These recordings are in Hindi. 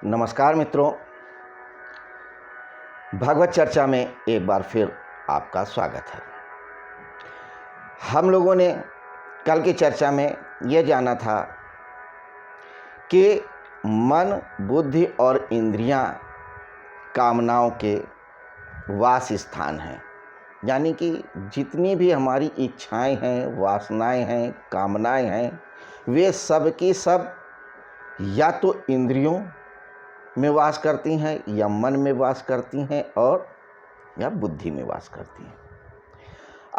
नमस्कार मित्रों, भागवत चर्चा में एक बार फिर आपका स्वागत है। हम लोगों ने कल की चर्चा में यह जाना था कि मन, बुद्धि और इंद्रियां कामनाओं के वास स्थान हैं। यानी कि जितनी भी हमारी इच्छाएं हैं, वासनाएं हैं, कामनाएं हैं, वे सब की सब या तो इंद्रियों में वास करती हैं या मन में वास करती हैं और या बुद्धि में वास करती हैं।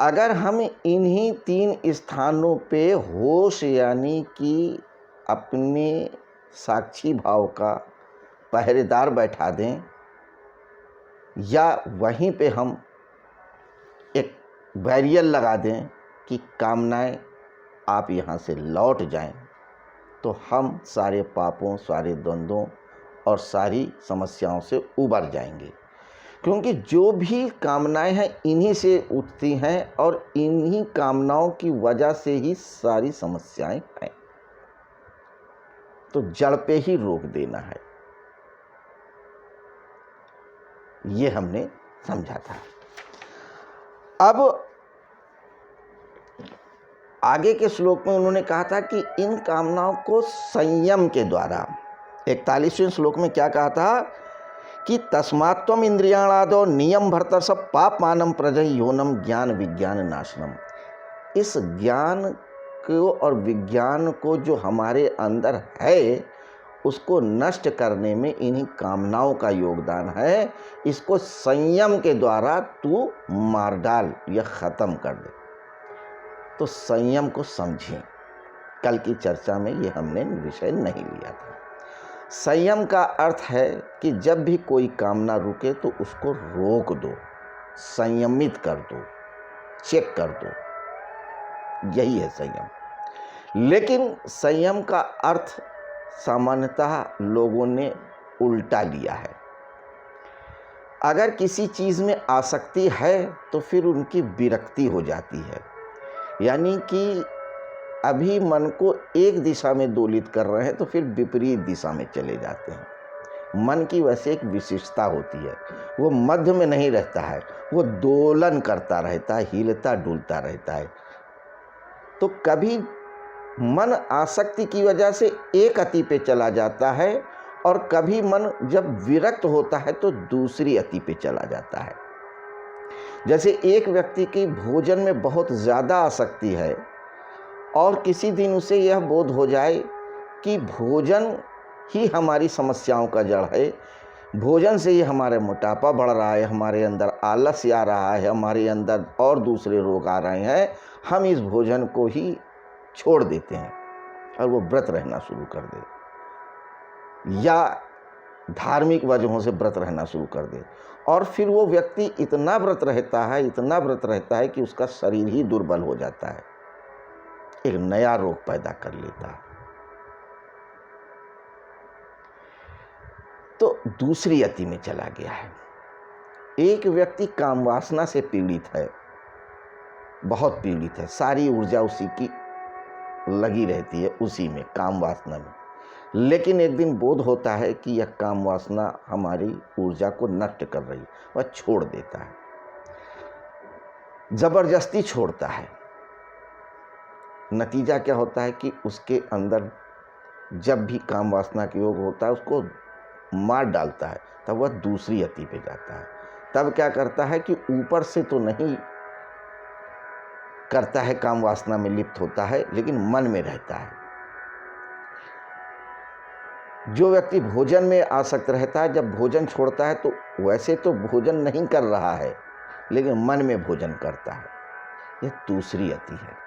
अगर हम इन्हीं तीन स्थानों पे होश यानी कि अपने साक्षी भाव का पहरेदार बैठा दें या वहीं पे हम एक बैरियर लगा दें कि कामनाएं आप यहाँ से लौट जाएं, तो हम सारे पापों, सारे द्वंद्वों और सारी समस्याओं से उबर जाएंगे। क्योंकि जो भी कामनाएं हैं इन्हीं से उठती हैं और इन्हीं कामनाओं की वजह से ही सारी समस्याएं हैं। तो जड़ पे ही रोक देना है, ये हमने समझा था। अब आगे के श्लोक में उन्होंने कहा था कि इन कामनाओं को संयम के द्वारा, 41वें श्लोक में क्या कहा था कि तस्मात्त्वम इंद्रियाणादो नियम भर्तर्ष पापमानम प्रजहि योनम ज्ञान विज्ञान नाशनम। इस ज्ञान को और विज्ञान को जो हमारे अंदर है उसको नष्ट करने में इन्हीं कामनाओं का योगदान है। इसको संयम के द्वारा तू मार डाल या ख़त्म कर दे। तो संयम को समझें। कल की चर्चा में ये हमने विषय नहीं लिया था। संयम का अर्थ है कि जब भी कोई कामना रुके तो उसको रोक दो, संयमित कर दो, चेक कर दो, यही है संयम। लेकिन संयम का अर्थ सामान्यतः लोगों ने उल्टा लिया है। अगर किसी चीज़ में आसक्ति है तो फिर उनकी विरक्ति हो जाती है। यानी कि अभी मन को एक दिशा में दोलित कर रहे हैं तो फिर विपरीत दिशा में चले जाते हैं। मन की वैसे एक विशेषता होती है, वो मध्य में नहीं रहता है, वो दोलन करता रहता है, हिलता डुलता रहता है। तो कभी मन आसक्ति की वजह से एक अति पे चला जाता है और कभी मन जब विरक्त होता है तो दूसरी अति पे चला जाता है। जैसे एक व्यक्ति की भोजन में बहुत ज़्यादा आसक्ति है और किसी दिन उसे यह बोध हो जाए कि भोजन ही हमारी समस्याओं का जड़ है, भोजन से ही हमारे मोटापा बढ़ रहा है, हमारे अंदर आलस्य आ रहा है, हमारे अंदर और दूसरे रोग आ रहे हैं, हम इस भोजन को ही छोड़ देते हैं और वो व्रत रहना शुरू कर दे या धार्मिक वजहों से व्रत रहना शुरू कर दे। और फिर वो व्यक्ति इतना व्रत रहता है कि उसका शरीर ही दुर्बल हो जाता है, एक नया रोग पैदा कर लेता है। तो दूसरी अति में चला गया है। एक व्यक्ति काम वासना से पीड़ित है, बहुत पीड़ित है, सारी ऊर्जा उसी की लगी रहती है, उसी में, काम वासना में। लेकिन एक दिन बोध होता है कि यह काम वासना हमारी ऊर्जा को नष्ट कर रही है, वह छोड़ देता है, जबरदस्ती छोड़ता है। नतीजा क्या होता है कि उसके अंदर जब भी काम वासना के योग होता है उसको मार डालता है, तब वह दूसरी अति पे जाता है। तब क्या करता है कि ऊपर से तो नहीं करता है, काम वासना में लिप्त होता है, लेकिन मन में रहता है। जो व्यक्ति भोजन में आसक्त रहता है, जब भोजन छोड़ता है तो वैसे तो भोजन नहीं कर रहा है लेकिन मन में भोजन करता है, यह दूसरी अति है।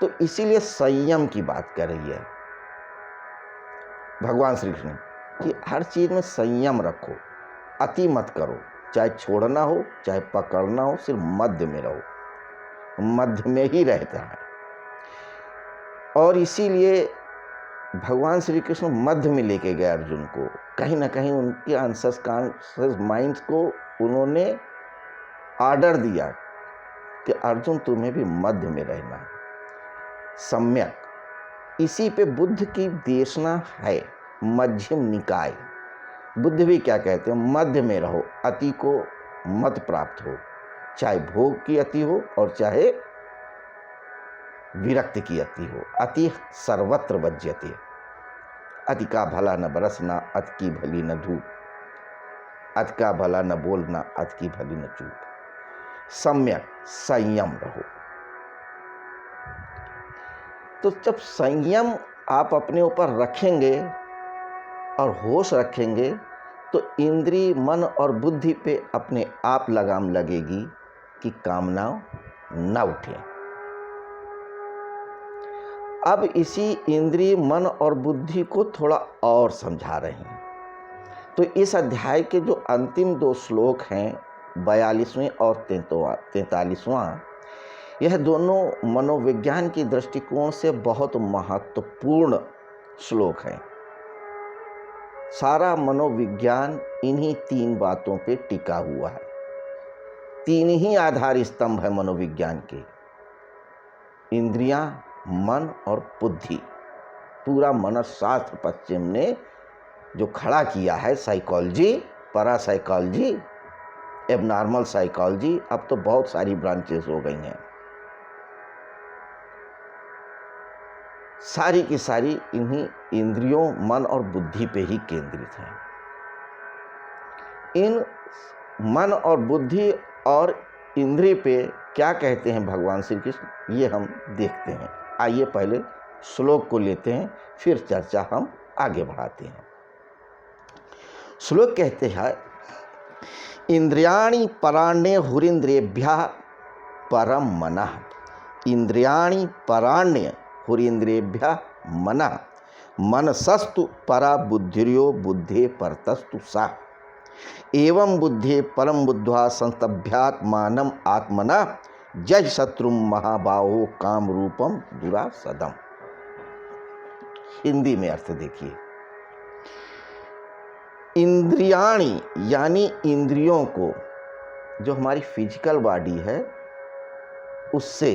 तो इसीलिए संयम की बात कर रही है भगवान श्री कृष्ण कि हर चीज में संयम रखो, अति मत करो, चाहे छोड़ना हो चाहे पकड़ना हो, सिर्फ मध्य में रहो, मध्य में ही रहता है। और इसीलिए भगवान श्री कृष्ण मध्य में लेके गए अर्जुन को। कहीं ना कहीं उनके अनसबकॉन्शियस माइंड को उन्होंने ऑर्डर दिया कि अर्जुन तुम्हें भी मध्य में रहना है, सम्यक। इसी पे बुद्ध की देशना है, मध्यम निकाय। बुद्ध भी क्या कहते हैं, मध्य में रहो, अति को मत प्राप्त हो, चाहे भोग की अति हो और चाहे विरक्ति की अति हो। अति सर्वत्र वर्ज्यते। अति का भला न बरसना, अति की भली न धूप, अति का भला न बोलना, अति की भली न चूप। सम्यक संयम रहो। तो जब संयम आप अपने ऊपर रखेंगे और होश रखेंगे तो इंद्रिय, मन और बुद्धि पे अपने आप लगाम लगेगी कि कामना न उठे। अब इसी इंद्रिय, मन और बुद्धि को थोड़ा और समझा रहे हैं। तो इस अध्याय के जो अंतिम 2 श्लोक हैं, 42वें और 43वां, यह दोनों मनोविज्ञान की दृष्टिकोण से बहुत महत्वपूर्ण श्लोक हैं। सारा मनोविज्ञान इन्हीं 3 बातों पे टिका हुआ है। 3 ही आधार स्तंभ है मनोविज्ञान के, इंद्रियां, मन और बुद्धि। पूरा मनोशास्त्र पश्चिम ने जो खड़ा किया है, साइकोलॉजी, पैरासाइकोलॉजी, एबनॉर्मल साइकोलॉजी, अब तो बहुत सारी ब्रांचेस हो गई हैं, सारी की सारी इन्हीं इंद्रियों, मन और बुद्धि पे ही केंद्रित है। इन मन और बुद्धि और इंद्रिय पे क्या कहते हैं भगवान श्री कृष्ण, ये हम देखते हैं। आइए पहले श्लोक को लेते हैं, फिर चर्चा हम आगे बढ़ाते हैं। श्लोक कहते हैं, इंद्रियाणि पराण्य हुरिंद्रियेभ्यः परम मनः। इंद्रियाणि पराण्य हुरिंद्रियेभ्यः मनः। मनसस्तु परा बुद्धिर्यो बुद्धे परतस्तु सा। एवं बुद्धे परम बुद्ध्वा संस्तभ्यात्मानम् आत्मनः जय शत्रुम महाबाहो काम रूपम दुरासदम। हिंदी में अर्थ देखिए। इंद्रियाणि यानी इंद्रियों को, जो हमारी फिजिकल बॉडी है उससे,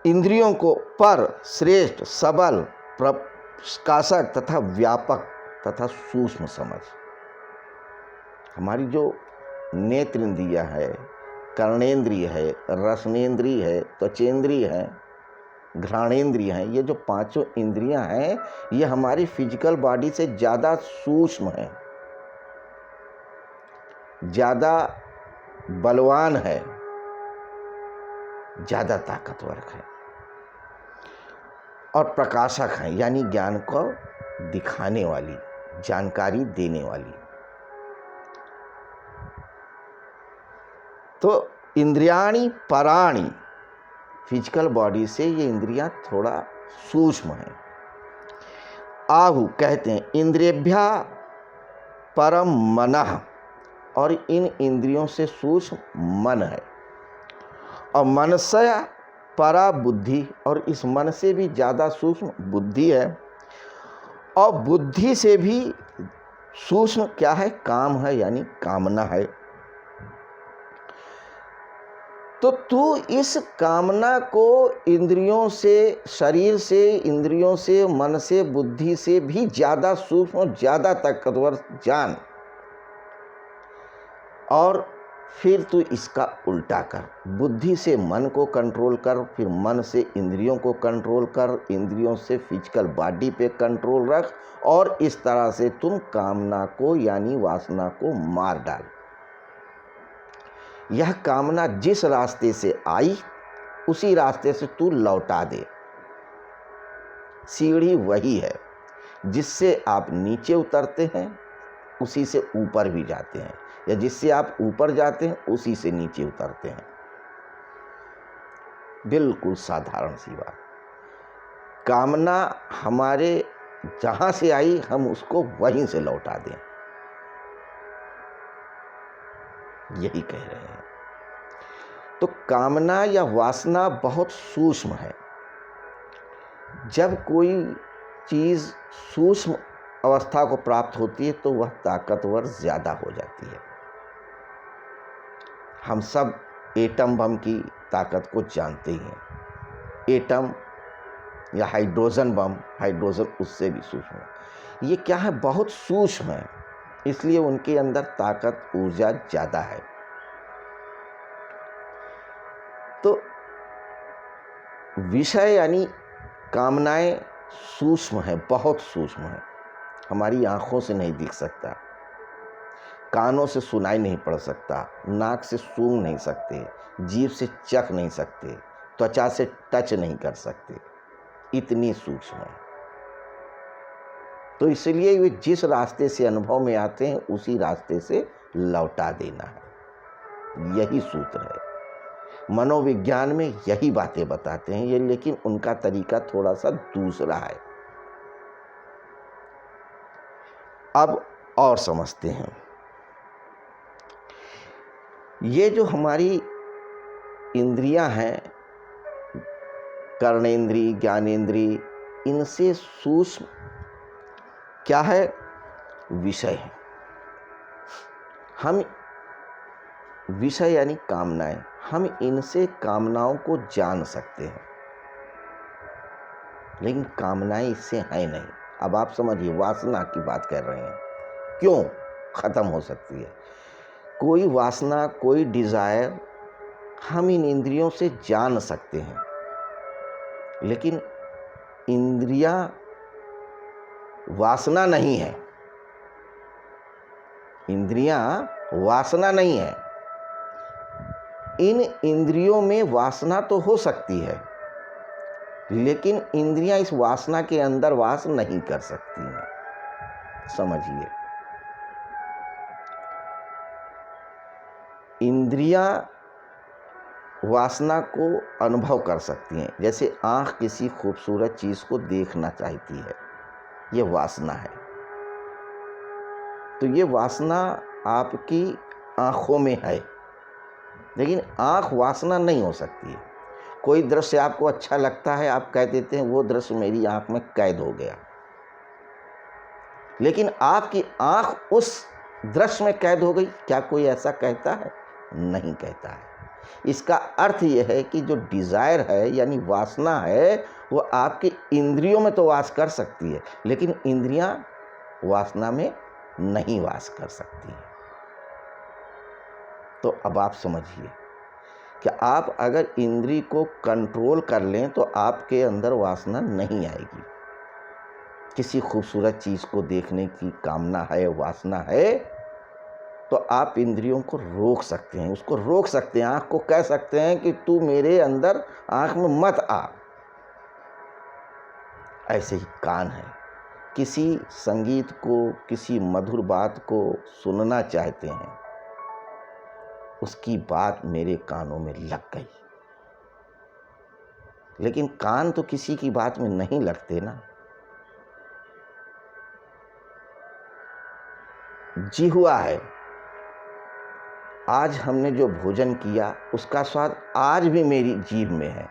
इंद्रियों को पर, श्रेष्ठ, सबल, प्रकाशक तथा व्यापक तथा सूक्ष्म समझ। हमारी जो नेत्र इंद्रिय है, कर्णेंद्रिय है, रसनेंद्रिय है, त्वचेंद्रिय है, घ्राणेंद्रिय है, ये जो 5 इंद्रियां हैं ये हमारी फिजिकल बॉडी से ज़्यादा सूक्ष्म है, ज़्यादा बलवान है, ज़्यादा ताकतवर है और प्रकाशक है, यानी ज्ञान को दिखाने वाली, जानकारी देने वाली। तो इंद्रियाणि पराणि, फिजिकल बॉडी से ये इंद्रियां थोड़ा सूक्ष्म हैं। आहु कहते हैं इंद्रियेभ्यः परम मनः, और इन इंद्रियों से सूक्ष्म मन है। और मनस्य परा बुद्धि, और इस मन से भी ज़्यादा सूक्ष्म बुद्धि है। और बुद्धि से भी सूक्ष्म क्या है, काम है, यानी कामना है। तो तू इस कामना को इंद्रियों से, शरीर से, इंद्रियों से, मन से, बुद्धि से भी ज़्यादा सूक्ष्म, ज़्यादा ताकतवर जान, और फिर तू इसका उल्टा कर। बुद्धि से मन को कंट्रोल कर, फिर मन से इंद्रियों को कंट्रोल कर, इंद्रियों से फिजिकल बॉडी पे कंट्रोल रख, और इस तरह से तुम कामना को यानी वासना को मार डाल। यह कामना जिस रास्ते से आई उसी रास्ते से तू लौटा दे। सीढ़ी वही है, जिससे आप नीचे उतरते हैं उसी से ऊपर भी जाते हैं, या जिससे आप ऊपर जाते हैं उसी से नीचे उतरते हैं। बिल्कुल साधारण सी बात। कामना हमारे जहाँ से आई हम उसको वहीं से लौटा दें, यही कह रहे हैं। तो कामना या वासना बहुत सूक्ष्म है। जब कोई चीज़ सूक्ष्म अवस्था को प्राप्त होती है तो वह ताकतवर ज़्यादा हो जाती है। हम सब एटम बम की ताकत को जानते ही हैं। एटम या हाइड्रोजन बम, हाइड्रोजन उससे भी सूक्ष्म है। ये क्या है, बहुत सूक्ष्म है, इसलिए उनके अंदर ताकत, ऊर्जा ज़्यादा है। तो विषय यानी कामनाएं सूक्ष्म है, बहुत सूक्ष्म है, हमारी आँखों से नहीं दिख सकता, कानों से सुनाई नहीं पड़ सकता, नाक से सूंघ नहीं सकते, जीभ से चख नहीं सकते, त्वचा से टच नहीं कर सकते, इतनी सूक्ष्म है। तो इसलिए वे जिस रास्ते से अनुभव में आते हैं उसी रास्ते से लौटा देना है, यही सूत्र है। मनोविज्ञान में यही बातें बताते हैं ये, लेकिन उनका तरीका थोड़ा सा दूसरा है। अब और समझते हैं, ये जो हमारी इंद्रियां हैं, कर्णेंद्री, ज्ञानेंद्री, इनसे सूक्ष्म क्या है, विषय है। हम विषय यानी कामनाएं, हम इनसे कामनाओं को जान सकते हैं, लेकिन कामनाएं इससे हैं नहीं। अब आप समझिए, वासना की बात कर रहे हैं, क्यों खत्म हो सकती है? कोई वासना, कोई डिजायर हम इन इंद्रियों से जान सकते हैं, लेकिन इंद्रियां वासना नहीं है, इंद्रियां वासना नहीं है। इन इंद्रियों में वासना तो हो सकती है, लेकिन इंद्रियां इस वासना के अंदर वास नहीं कर सकती हैं। समझिए, इंद्रियां वासना को अनुभव कर सकती हैं। जैसे आँख किसी खूबसूरत चीज़ को देखना चाहती है, ये वासना है। तो ये वासना आपकी आँखों में है, लेकिन आँख वासना नहीं हो सकती है। कोई दृश्य आपको अच्छा लगता है, आप कह देते हैं वो दृश्य मेरी आँख में कैद हो गया, लेकिन आपकी आँख उस दृश्य में कैद हो गई, क्या कोई ऐसा कहता है? नहीं कहता है। इसका अर्थ यह है कि जो डिज़ायर है यानी वासना है, वो आपकी इंद्रियों में तो वास कर सकती है, लेकिन इंद्रियां वासना में नहीं वास कर सकती हैं। तो अब आप समझिए कि आप अगर इंद्री को कंट्रोल कर लें तो आपके अंदर वासना नहीं आएगी। किसी खूबसूरत चीज़ को देखने की कामना है, वासना है, तो आप इंद्रियों को रोक सकते हैं, उसको रोक सकते हैं। आँख को कह सकते हैं कि तू मेरे अंदर आँख में मत आ। ऐसे ही कान है, किसी संगीत को, किसी मधुर बात को सुनना चाहते हैं, उसकी बात मेरे कानों में लग गई, लेकिन कान तो किसी की बात में नहीं लगते ना। जिह्वा है, आज हमने जो भोजन किया उसका स्वाद आज भी मेरी जीभ में है,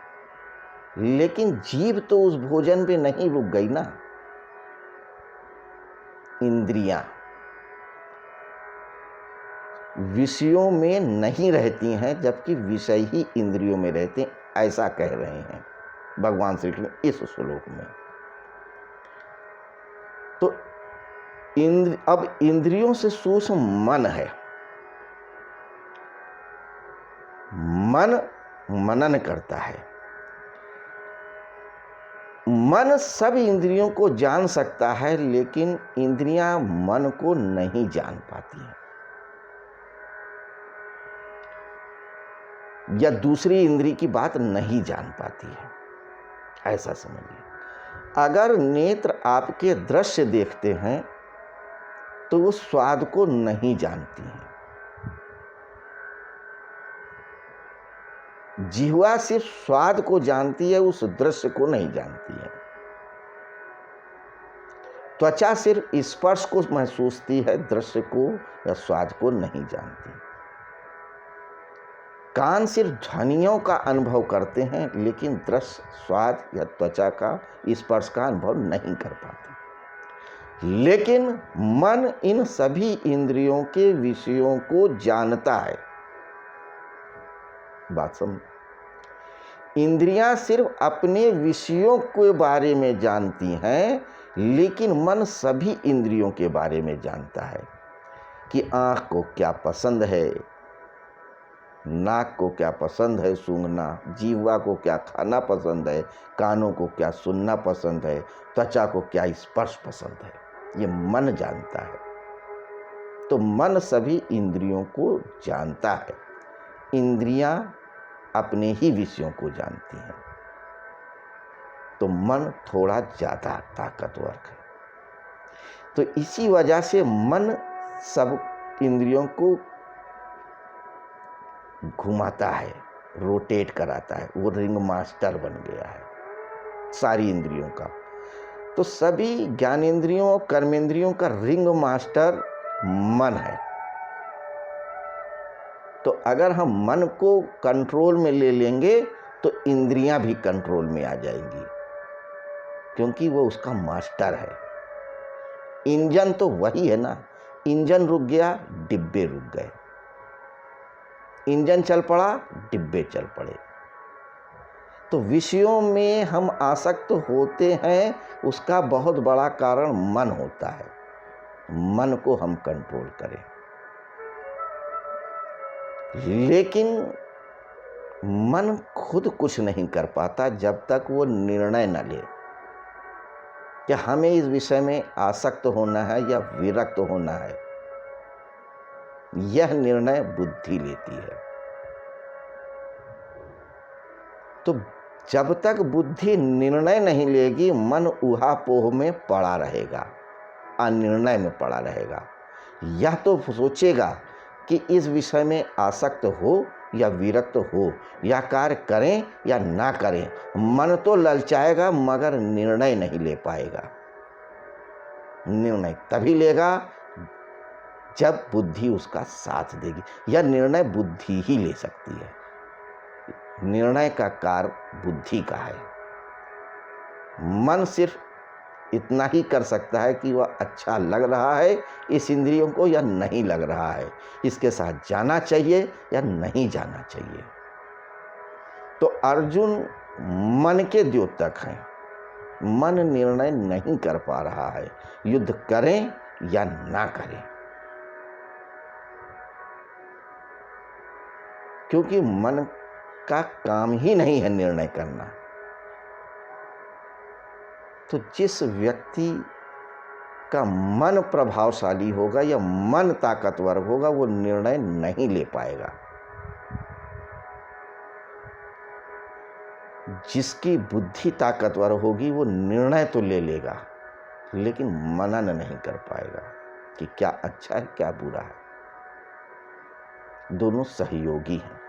लेकिन जीभ तो उस भोजन पे नहीं रुक गई ना। इंद्रियां विषयों में नहीं रहती हैं, जबकि विषय ही इंद्रियों में रहते हैं, ऐसा कह रहे हैं भगवान श्री कृष्ण इस श्लोक में। तो अब इंद्रियों से सूक्ष्म मन है। मन मनन करता है, मन सब इंद्रियों को जान सकता है, लेकिन इंद्रियां मन को नहीं जान पाती हैं, या दूसरी इंद्री की बात नहीं जान पाती है, ऐसा समझिए। अगर नेत्र आपके दृश्य देखते हैं तो वो स्वाद को नहीं जानती हैं। जिह्वा सिर्फ स्वाद को जानती है, उस दृश्य को नहीं जानती है। त्वचा सिर्फ स्पर्श को महसूसती है, दृश्य को या स्वाद को नहीं जानती। कान सिर्फ ध्वनियों का अनुभव करते हैं, लेकिन दृश्य, स्वाद या त्वचा का, स्पर्श का अनुभव नहीं कर पाते। लेकिन मन इन सभी इंद्रियों के विषयों को जानता है। बात समझ, इंद्रियां सिर्फ अपने विषयों के बारे में जानती हैं, लेकिन मन सभी इंद्रियों के बारे में जानता है कि आँख को क्या पसंद है, नाक को क्या पसंद है सूंघना, जीवा को क्या खाना पसंद है, कानों को क्या सुनना पसंद है, त्वचा को क्या स्पर्श पसंद है, ये मन जानता है। तो मन सभी इंद्रियों को जानता है, इंद्रियां अपने ही विषयों को जानती हैं। तो मन थोड़ा ज़्यादा ताकतवर है। तो इसी वजह से मन सब इंद्रियों को घुमाता है, रोटेट कराता है, वो रिंग मास्टर बन गया है सारी इंद्रियों का। तो सभी ज्ञानेंद्रियों और कर्मेंद्रियों का रिंग मास्टर मन है। तो अगर हम मन को कंट्रोल में ले लेंगे तो इंद्रियां भी कंट्रोल में आ जाएंगी, क्योंकि वो उसका मास्टर है। इंजन तो वही है ना, इंजन रुक गया डिब्बे रुक गए, इंजन चल पड़ा डिब्बे चल पड़े। तो विषयों में हम आसक्त होते हैं, उसका बहुत बड़ा कारण मन होता है। मन को हम कंट्रोल करें, लेकिन मन खुद कुछ नहीं कर पाता जब तक वो निर्णय न ले कि हमें इस विषय में आसक्त होना है या विरक्त होना है। यह निर्णय बुद्धि लेती है। तो जब तक बुद्धि निर्णय नहीं लेगी, मन ऊहापोह में पड़ा रहेगा, अनिर्णय में पड़ा रहेगा। यह तो सोचेगा कि इस विषय में आसक्त हो या विरक्त हो, या कार्य करें या ना करें। मन तो ललचाएगा मगर निर्णय नहीं ले पाएगा। निर्णय तभी लेगा जब बुद्धि उसका साथ देगी। यह निर्णय बुद्धि ही ले सकती है। निर्णय का कार्य बुद्धि का है। मन सिर्फ इतना ही कर सकता है कि वह अच्छा लग रहा है इस इंद्रियों को या नहीं लग रहा है, इसके साथ जाना चाहिए या नहीं जाना चाहिए। तो अर्जुन मन के द्योतक हैं। मन निर्णय नहीं कर पा रहा है, युद्ध करें या ना करें, क्योंकि मन का काम ही नहीं है निर्णय करना। तो जिस व्यक्ति का मन प्रभावशाली होगा या मन ताकतवर होगा, वो निर्णय नहीं ले पाएगा। जिसकी बुद्धि ताकतवर होगी वो निर्णय तो ले लेगा, लेकिन मनन नहीं कर पाएगा कि क्या अच्छा है क्या बुरा है। दोनों सहयोगी हैं।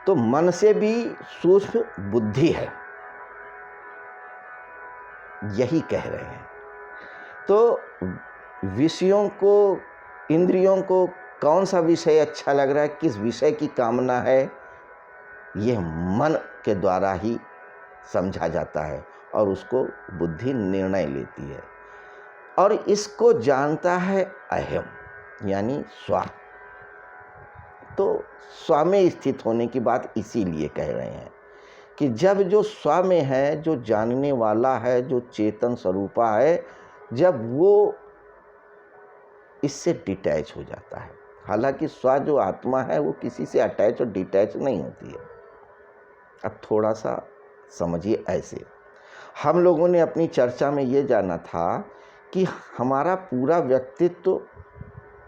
तो मन से भी सूक्ष्म बुद्धि है, यही कह रहे हैं। तो विषयों को, इंद्रियों को कौन सा विषय अच्छा लग रहा है, किस विषय की कामना है, यह मन के द्वारा ही समझा जाता है और उसको बुद्धि निर्णय लेती है। और इसको जानता है अहम, यानी स्व। तो स्व में स्थित होने की बात इसीलिए कह रहे हैं कि जब जो स्व में है, जो जानने वाला है, जो चेतन स्वरूपा है, जब वो इससे डिटैच हो जाता है। हालांकि स्व जो आत्मा है वो किसी से अटैच और डिटैच नहीं होती है। अब थोड़ा सा समझिए। ऐसे हम लोगों ने अपनी चर्चा में ये जाना था कि हमारा पूरा व्यक्तित्व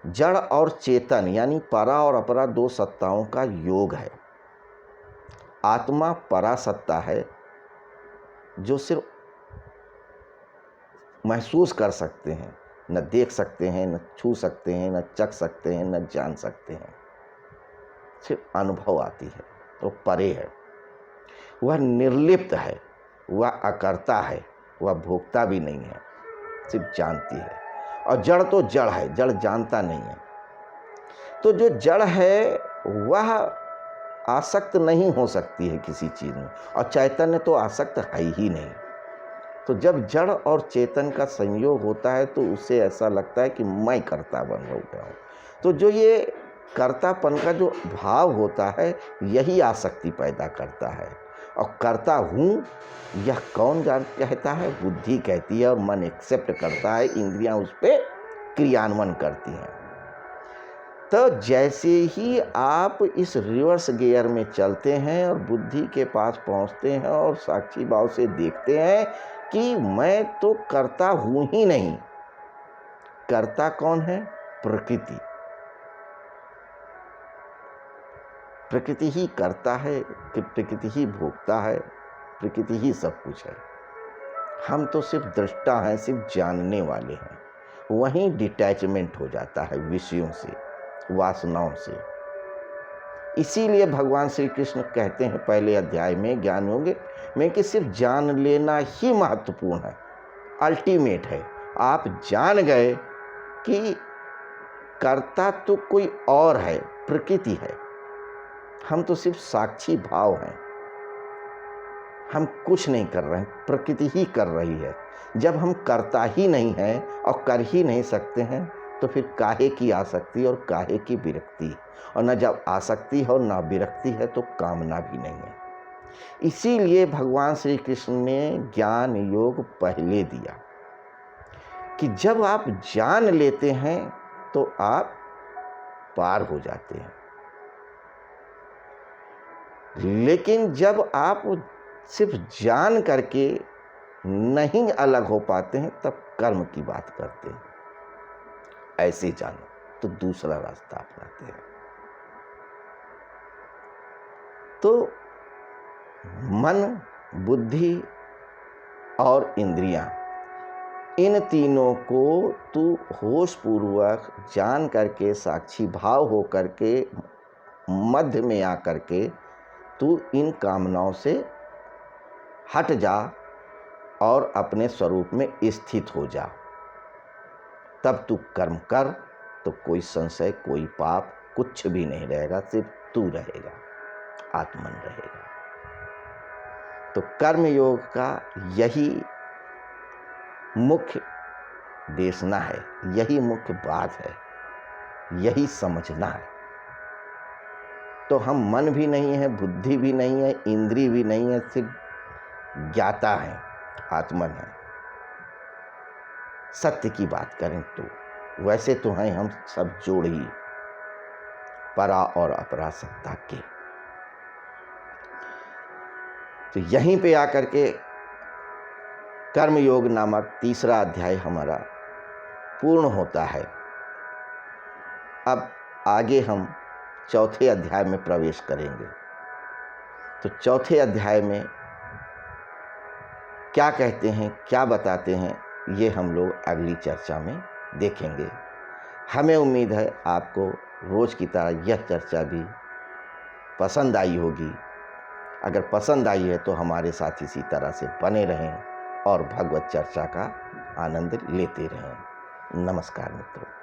जड़ और चेतन यानी परा और अपरा दो सत्ताओं का योग है। आत्मा परासत्ता है जो सिर्फ महसूस कर सकते हैं, न देख सकते हैं, न छू सकते हैं, न चख सकते हैं, न जान सकते हैं, सिर्फ अनुभव आती है। तो परे है, वह निर्लिप्त है, वह अकर्ता है, वह भोक्ता भी नहीं है, सिर्फ जानती है। और जड़ तो जड़ है, जड़ जानता नहीं है। तो जो जड़ है वह आसक्त नहीं हो सकती है किसी चीज़ में, और चैतन्य तो आसक्त है ही नहीं। तो जब जड़ और चेतन का संयोग होता है तो उसे ऐसा लगता है कि मैं कर्ता बन हो गया हूँ। तो जो ये कर्तापन का जो भाव होता है यही आसक्ति पैदा करता है। और करता हूँ यह कौन जान कहता है? बुद्धि कहती है और मन एक्सेप्ट करता है, इंद्रियां उस पर क्रियान्वयन करती हैं। तो जैसे ही आप इस रिवर्स गियर में चलते हैं और बुद्धि के पास पहुंचते हैं और साक्षी भाव से देखते हैं कि मैं तो करता हूं ही नहीं, करता कौन है? प्रकृति। प्रकृति ही करता है कि प्रकृति ही भोगता है, प्रकृति ही सब कुछ है। हम तो सिर्फ दृष्टा हैं, सिर्फ जानने वाले हैं। वहीं डिटैचमेंट हो जाता है विषयों से, वासनाओं से। इसीलिए भगवान श्री कृष्ण कहते हैं पहले अध्याय में ज्ञान योग में कि सिर्फ जान लेना ही महत्वपूर्ण है, अल्टीमेट है। आप जान गए कि कर्ता तो कोई और है, प्रकृति है, हम तो सिर्फ साक्षी भाव हैं, हम कुछ नहीं कर रहे हैं, प्रकृति ही कर रही है। जब हम करता ही नहीं हैं और कर ही नहीं सकते हैं तो फिर काहे की आसक्ति और काहे की विरक्ति? और न जब आसक्ति है और न विरक्ति है तो कामना भी नहीं है। इसीलिए भगवान श्री कृष्ण ने ज्ञान योग पहले दिया कि जब आप जान लेते हैं तो आप पार हो जाते हैं। लेकिन जब आप सिर्फ जान करके नहीं अलग हो पाते हैं तब कर्म की बात करते हैं। ऐसे जानो तो दूसरा रास्ता अपनाते हैं। तो मन, बुद्धि और इंद्रियां, इन तीनों को तू होश पूर्वक जान करके, साक्षी भाव हो करके, मध्य में आकर के तू इन कामनाओं से हट जा और अपने स्वरूप में स्थित हो जा। तब तू कर्म कर तो कोई संशय, कोई पाप कुछ भी नहीं रहेगा, सिर्फ तू रहेगा, आत्मन रहेगा। तो कर्म योग का यही मुख्य देशना है, यही मुख्य बात है, यही समझना है। तो हम मन भी नहीं है, बुद्धि भी नहीं है, इंद्रिय भी नहीं है, सिर्फ ज्ञाता है, आत्मन है। सत्य की बात करें तो वैसे तो हैं हम सब जोड़ ही, परा और अपरा सत्ता के। तो यहीं पे आकर के कर्मयोग नामक तीसरा अध्याय हमारा पूर्ण होता है। अब आगे हम चौथे अध्याय में प्रवेश करेंगे। तो चौथे अध्याय में क्या कहते हैं, क्या बताते हैं, ये हम लोग अगली चर्चा में देखेंगे। हमें उम्मीद है आपको रोज़ की तरह यह चर्चा भी पसंद आई होगी। अगर पसंद आई है तो हमारे साथ इसी तरह से बने रहें और भगवत चर्चा का आनंद लेते रहें। नमस्कार मित्रों।